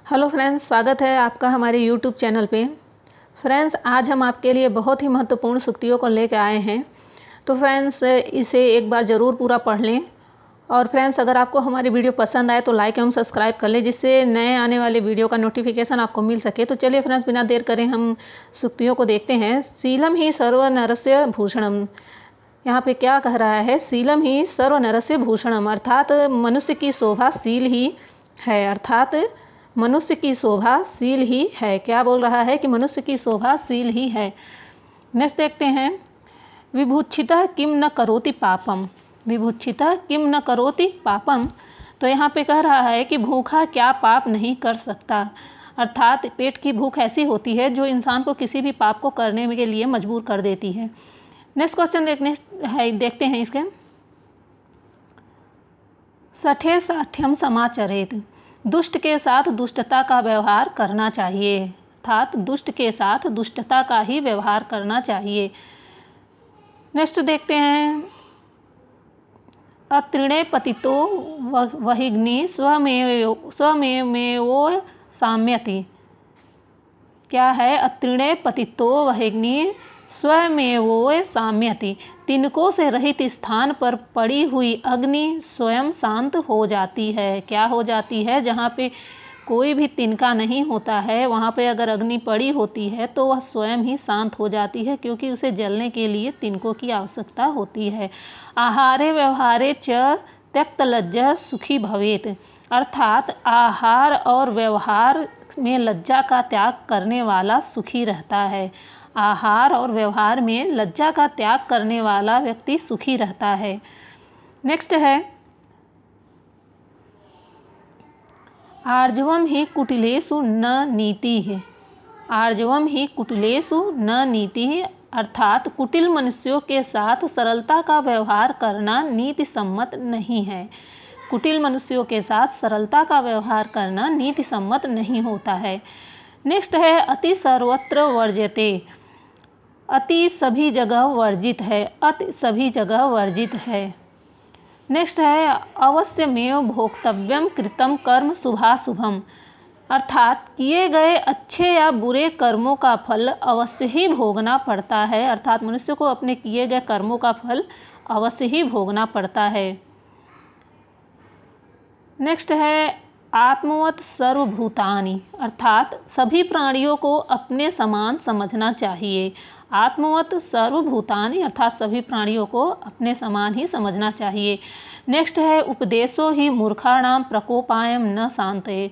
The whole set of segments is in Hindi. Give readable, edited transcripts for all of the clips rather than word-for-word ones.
हेलो फ्रेंड्स, स्वागत है आपका हमारे यूट्यूब चैनल पे। फ्रेंड्स, आज हम आपके लिए बहुत ही महत्वपूर्ण सूक्तियों को लेकर आए हैं। तो फ्रेंड्स, इसे एक बार ज़रूर पूरा पढ़ लें। और फ्रेंड्स, अगर आपको हमारी वीडियो पसंद आए तो लाइक एवं सब्सक्राइब कर लें, जिससे नए आने वाले वीडियो का नोटिफिकेशन आपको मिल सके। तो चलिए फ्रेंड्स, बिना देर करें हम सूक्तियों को देखते हैं। शीलम ही सर्व नरस्य भूषणम। यहाँ पे क्या कह रहा है? शीलम ही सर्व नरस्य भूषणम, अर्थात मनुष्य की शोभा शील ही है। अर्थात मनुष्य की शोभा शील ही है। क्या बोल रहा है? कि मनुष्य की शोभा शील ही है। नेक्स्ट देखते हैं। विभुक्षितः किम न करोति पापम। विभुक्षितः किम न करोति पापम। तो यहाँ पे कह रहा है कि भूखा क्या पाप नहीं कर सकता। अर्थात पेट की भूख ऐसी होती है जो इंसान को किसी भी पाप को करने के लिए मजबूर कर देती है। नेक्स्ट क्वेश्चन देखते हैं इसके। सठे साठ्यम समाचरेत। दुष्ट के साथ दुष्टता का व्यवहार करना चाहिए। अर्थात दुष्ट के साथ दुष्टता का ही व्यवहार करना चाहिए। नेक्स्ट देखते हैं। अत्रिणे पतितो वहिग्नि स्वमेवो साम्यति। क्या है? अत्रिणे पतितो वहिग्नि स्वयमेवो साम्यति। तिनकों से रहित स्थान पर पड़ी हुई अग्नि स्वयं शांत हो जाती है। क्या हो जाती है? जहाँ पे कोई भी तिनका नहीं होता है, वहाँ पे अगर अग्नि पड़ी होती है तो वह स्वयं ही शांत हो जाती है, क्योंकि उसे जलने के लिए तिनकों की आवश्यकता होती है। आहारे व्यवहारे च त्यक्तलज्जा सुखी भवेत। अर्थात आहार और व्यवहार में लज्जा का त्याग करने वाला सुखी रहता है। आहार और व्यवहार में लज्जा का त्याग करने वाला व्यक्ति सुखी रहता है। नेक्स्ट है। आर्जवम ही कुटिलेषु न नीति। आर्जवम ही कुटिलेषु न नीति। अर्थात कुटिल मनुष्यों के साथ सरलता का व्यवहार करना नीति सम्मत नहीं है। कुटिल मनुष्यों के साथ सरलता का व्यवहार करना नीति सम्मत नहीं होता है। नेक्स्ट है। अति सर्वत्र वर्ज्यते। अति सभी जगह वर्जित है। अति सभी जगह वर्जित है। नेक्स्ट है। अवश्यमेव भोक्तव्यम कृतम कर्म शुभाशुभम। अर्थात किए गए अच्छे या बुरे कर्मों का फल अवश्य ही भोगना पड़ता है। अर्थात मनुष्य को अपने किए गए कर्मों का फल अवश्य ही भोगना पड़ता है। नेक्स्ट है। आत्मवत सर्वभूतानि। अर्थात सभी प्राणियों को अपने समान समझना चाहिए। आत्मवत सर्वभूतानि अर्थात सभी प्राणियों को अपने समान ही समझना चाहिए। नेक्स्ट है। उपदेशो ही मूर्खाणाम प्रकोपायम न शांतये।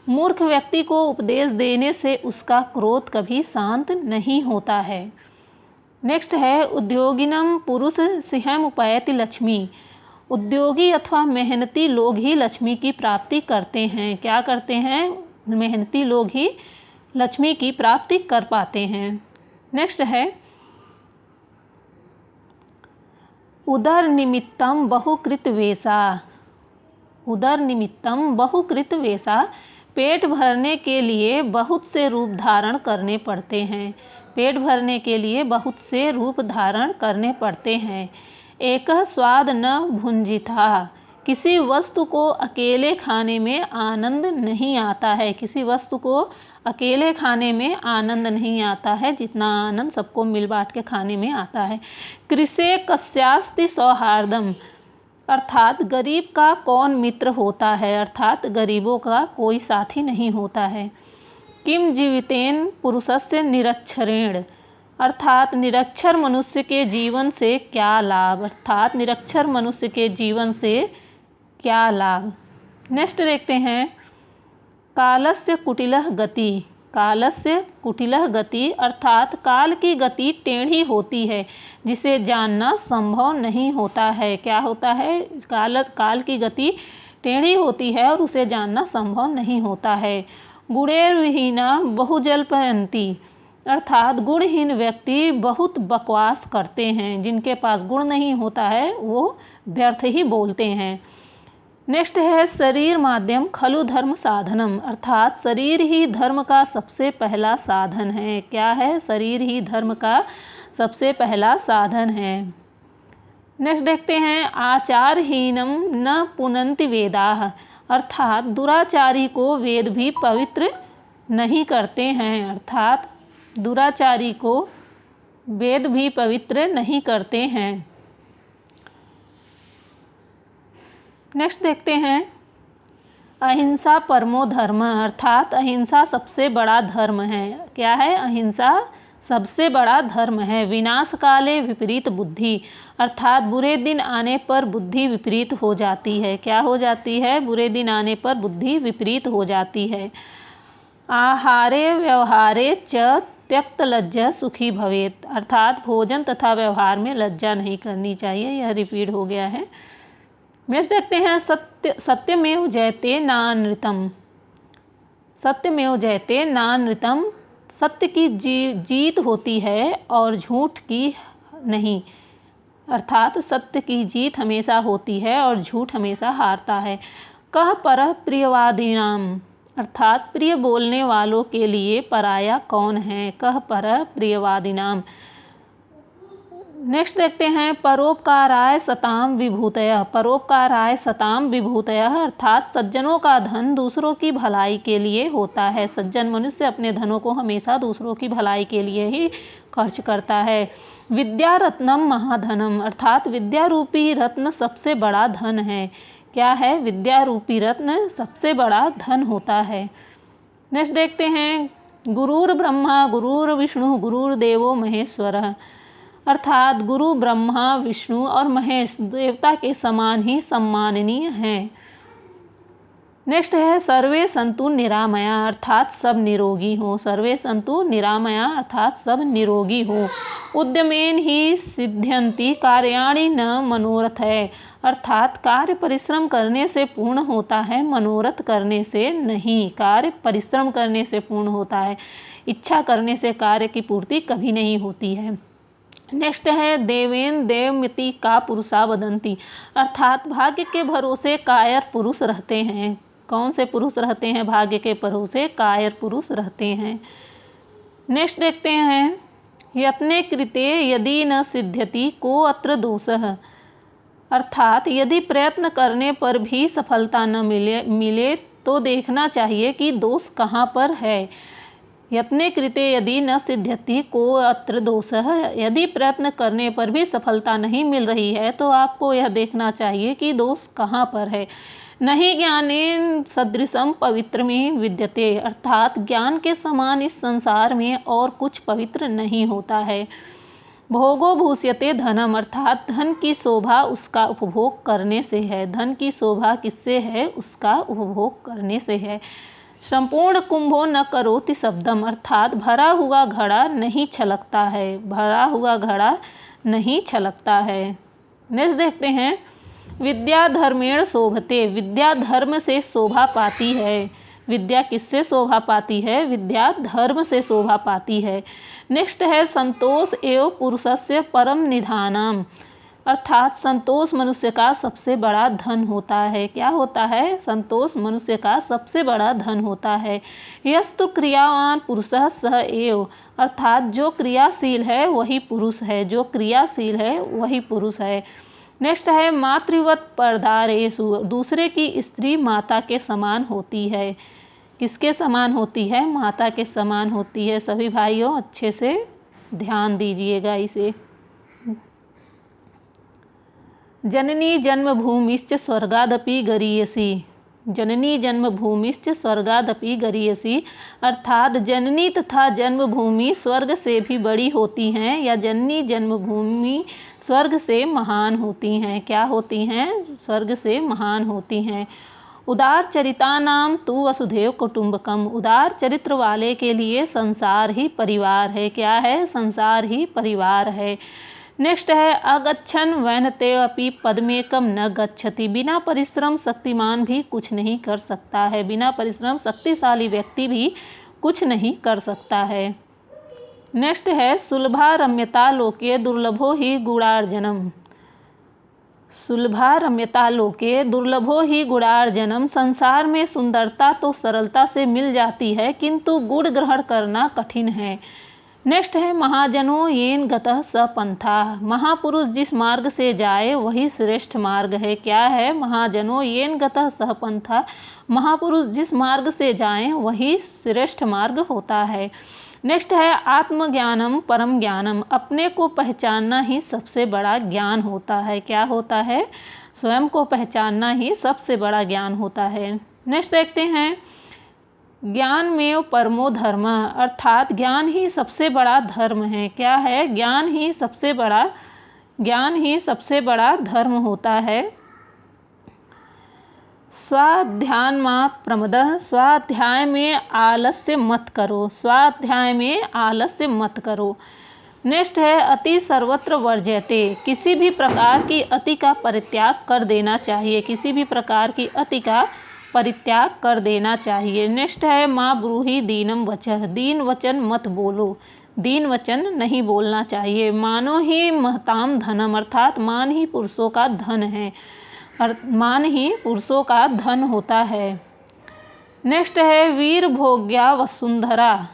मूर्ख व्यक्ति को उपदेश देने से उसका क्रोध कभी शांत नहीं होता है। नेक्स्ट है। उद्योगिनम पुरुष सिंहम उपैति लक्ष्मी। उद्योगी अथवा मेहनती लोग ही लक्ष्मी की प्राप्ति करते हैं। क्या करते हैं? मेहनती लोग ही लक्ष्मी की प्राप्ति कर पाते हैं। नेक्स्ट है। उदर निमित्तम बहुकृत वेशा। उदर निमित्तम बहुकृत वेशा। पेट भरने के लिए बहुत से रूप धारण करने पड़ते हैं। पेट भरने के लिए बहुत से रूप धारण करने पड़ते हैं। एक स्वाद न भुंजिता। किसी वस्तु को अकेले खाने में आनंद नहीं आता है। किसी वस्तु को अकेले खाने में आनंद नहीं आता है, जितना आनंद सबको मिल बांट के खाने में आता है। कृषे कस्यास्ति सौहार्दम। अर्थात गरीब का कौन मित्र होता है। अर्थात गरीबों का कोई साथी नहीं होता है। किम जीवितेन पुरुषस्य निरक्षरेण। अर्थात निरक्षर मनुष्य के जीवन से क्या लाभ। अर्थात निरक्षर मनुष्य के जीवन से क्या लाभ। नेक्स्ट देखते हैं। कालस्य कुटिलः गति। कालस्य कुटिलः गति अर्थात काल की गति टेढ़ी होती है, जिसे जानना संभव नहीं होता है। क्या होता है? काल की गति टेढ़ी होती है और उसे जानना संभव नहीं होता है। गुणेर्विहीना बहुजल्पयन्ति। अर्थात गुणहीन व्यक्ति बहुत बकवास करते हैं। जिनके पास गुण नहीं होता है वो व्यर्थ ही बोलते हैं। नेक्स्ट है। शरीर माध्यम खलु धर्म साधनम। अर्थात शरीर ही धर्म का सबसे पहला साधन है। क्या है? शरीर ही धर्म का सबसे पहला साधन है। नेक्स्ट देखते हैं। आचारहीनम न पुनन्ति वेदाः। अर्थात दुराचारी को वेद भी पवित्र नहीं करते हैं। अर्थात दुराचारी को वेद भी पवित्र नहीं करते हैं। नेक्स्ट देखते हैं, अहिंसा परमो धर्म, अर्थात अहिंसा सबसे बड़ा धर्म है। क्या है? अहिंसा सबसे बड़ा धर्म है। विनाश काले विपरीत बुद्धि, अर्थात बुरे दिन आने पर बुद्धि विपरीत हो जाती है। क्या हो जाती है? बुरे दिन आने पर बुद्धि विपरीत हो जाती है। आहारे व्यवहारे च त्यक्त लज्जा सुखी भवेत, अर्थात भोजन तथा व्यवहार में लज्जा नहीं करनी चाहिए। यह रिपीट हो गया है। नेक्स्ट देखते हैं, सत्यमेव जयते नानृतम, सत्यमेव जयते नानृतम, सत्य की जीत होती है और झूठ की नहीं। अर्थात सत्य की जीत हमेशा होती है और झूठ हमेशा हारता है। कह पर प्रियवादिनाम, अर्थात प्रिय बोलने वालों के लिए पराया कौन है। कह पर प्रियवादिनाम। नेक्स्ट देखते हैं, परोपकाराय सताम विभूतयः, परोपकाराय सताम विभूतयः, अर्थात सज्जनों का धन दूसरों की भलाई के लिए होता है। सज्जन मनुष्य अपने धनों को हमेशा दूसरों की भलाई के लिए ही खर्च करता है। विद्या रत्नम महाधनम, अर्थात विद्या रूपी रत्न सबसे बड़ा धन है। क्या है? विद्या रूपी रत्न सबसे बड़ा धन होता है। नेक्स्ट देखते हैं, गुरुर ब्रह्मा गुरुर विष्णु गुरुर्देवो महेश्वरः, अर्थात गुरु ब्रह्मा विष्णु और महेश देवता के समान ही सम्माननीय हैं। नेक्स्ट है, सर्वे संतु निरामया, अर्थात सब निरोगी हो। सर्वे संतु निरामया, अर्थात सब निरोगी हो। उद्यमेन ही सिद्ध्यन्ति कार्याणि न मनोरथ है, अर्थात कार्य परिश्रम करने से पूर्ण होता है, मनोरथ करने से नहीं। कार्य परिश्रम करने से पूर्ण होता है, इच्छा करने से कार्य की पूर्ति कभी नहीं होती है। नेक्स्ट है, देवेन देवमिति का पुरुषा वदंती, अर्थात भाग्य के भरोसे कायर पुरुष रहते हैं। कौन से पुरुष रहते हैं? भाग्य के भरोसे कायर पुरुष रहते हैं। नेक्स्ट देखते हैं, यत्ने कृते यदि न सिद्ध्यति को अत्र दोषः, अर्थात यदि प्रयत्न करने पर भी सफलता न मिले तो देखना चाहिए कि दोष कहाँ पर है। यत्ने कृते यदि न सिद्ध्यति को अत्र दोषः, यदि प्रयत्न करने पर भी सफलता नहीं मिल रही है तो आपको यह देखना चाहिए कि दोष कहाँ पर है। नहीं ज्ञानेन सदृशम पवित्रमें विद्यते, अर्थात ज्ञान के समान इस संसार में और कुछ पवित्र नहीं होता है। भोगो भूष्यते धनम, अर्थात धन की शोभा उसका उपभोग करने से है। धन की शोभा किससे है? उसका उपभोग करने से है। संपूर्ण कुंभो न करोति शब्दम, अर्थात भरा हुआ घड़ा नहीं छलकता है। भरा हुआ घड़ा नहीं छलकता है। नेक्स्ट देखते हैं, विद्या धर्मेण शोभते, विद्या धर्म से शोभा पाती है। विद्या किससे शोभा पाती है? विद्या धर्म से शोभा पाती है। नेक्स्ट है, संतोष एवं पुरुषस्य परम निधानम, अर्थात संतोष मनुष्य का सबसे बड़ा धन होता है। क्या होता है? संतोष मनुष्य का सबसे बड़ा धन होता है। यस्तु क्रियावान पुरुषः सः एव, अर्थात जो क्रियाशील है वही पुरुष है। जो क्रियाशील है वही पुरुष है। नेक्स्ट है, मातृवत परदारेषु, दूसरे की स्त्री माता के समान होती है। किसके समान होती है? माता के समान होती है। सभी भाइयों अच्छे से ध्यान दीजिएगा इसे। जननी जन्मभूमिश्च स्वर्गादपि गरीयसी, जननी जन्मभूमिश्च स्वर्गादपि गरीयसी, अर्थात जननी तथा जन्मभूमि स्वर्ग से भी बड़ी होती हैं या जननी जन्मभूमि स्वर्ग से महान होती हैं। क्या होती हैं? स्वर्ग से महान होती हैं। उदार चरितानाम तु वसुधैव कुटुंबकम, उदार चरित्र वाले के लिए संसार ही परिवार है। क्या है? संसार ही परिवार है। नेक्स्ट है, अगच्छन वैनते अपि पद्मेकम न गच्छति, बिना परिश्रम शक्तिमान भी कुछ नहीं कर सकता है। बिना परिश्रम शक्तिशाली व्यक्ति भी कुछ नहीं कर सकता है। नेक्स्ट है, सुलभा रम्यता लोके दुर्लभो ही गुणार्जनम, सुलभा रम्यता लोके दुर्लभो ही गुणार्जनम, संसार में सुंदरता तो सरलता से मिल जाती है किंतु गुण ग्रहण करना कठिन है। नेक्स्ट है महाजनों येन गतः स पंथा। महापुरुष जिस मार्ग से जाए वही श्रेष्ठ मार्ग है। क्या है? महाजनों येन गतः स पंथा। महापुरुष जिस मार्ग से जाएं वही श्रेष्ठ मार्ग होता है। नेक्स्ट है आत्मज्ञानम परम ज्ञानम। अपने को पहचानना ही सबसे बड़ा ज्ञान होता है। क्या होता है? स्वयं को पहचानना ही सबसे बड़ा ज्ञान होता है। नेक्स्ट देखते हैं ज्ञान में परमो धर्म, अर्थात ज्ञान ही सबसे बड़ा धर्म है। क्या है? ज्ञान ही सबसे बड़ा धर्म होता है। स्वाध्यान मां प्रमदः, स्वाध्याय में आलस्य मत करो। स्वाध्याय में आलस्य मत करो। नेक्स्ट है अति सर्वत्र वर्ज्यते। किसी भी प्रकार की अति का परित्याग कर देना चाहिए। किसी भी प्रकार की अति का परित्याग कर देना चाहिए। नेक्स्ट है माँ ब्रूहि दीनम वचः। दीन वचन मत बोलो। दीन वचन नहीं बोलना चाहिए। मानो ही महताम धनम, अर्थात मान ही पुरुषों का धन है। मान ही पुरुषों का धन होता है। नेक्स्ट है वीर भोग्या वसुंधरा।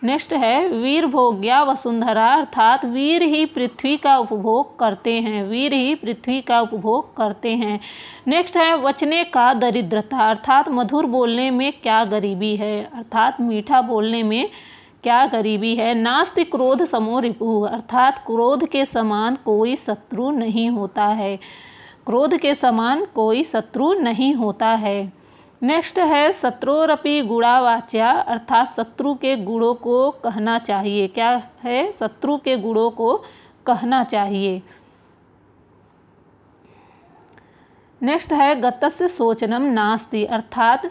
नेक्स्ट है वीर भोग्या वसुंधरा, अर्थात वीर ही पृथ्वी का उपभोग करते हैं। वीर ही पृथ्वी का उपभोग करते हैं। नेक्स्ट है वचने का दरिद्रता, अर्थात मधुर बोलने में क्या गरीबी है। अर्थात मीठा बोलने में क्या गरीबी है। नास्ति क्रोध समो रिपु, अर्थात क्रोध के समान कोई शत्रु नहीं होता है। क्रोध के समान कोई शत्रु नहीं होता है। नेक्स्ट है शत्रोरपि गुणावाच्या, अर्थात शत्रु के गुणों को कहना चाहिए। क्या है? शत्रु के गुणों को कहना चाहिए। नेक्स्ट है गतस्य शोचनम नास्ति, अर्थात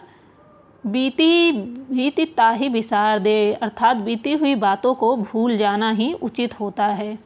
बीती ताहि विसार दे, अर्थात बीती हुई बातों को भूल जाना ही उचित होता है।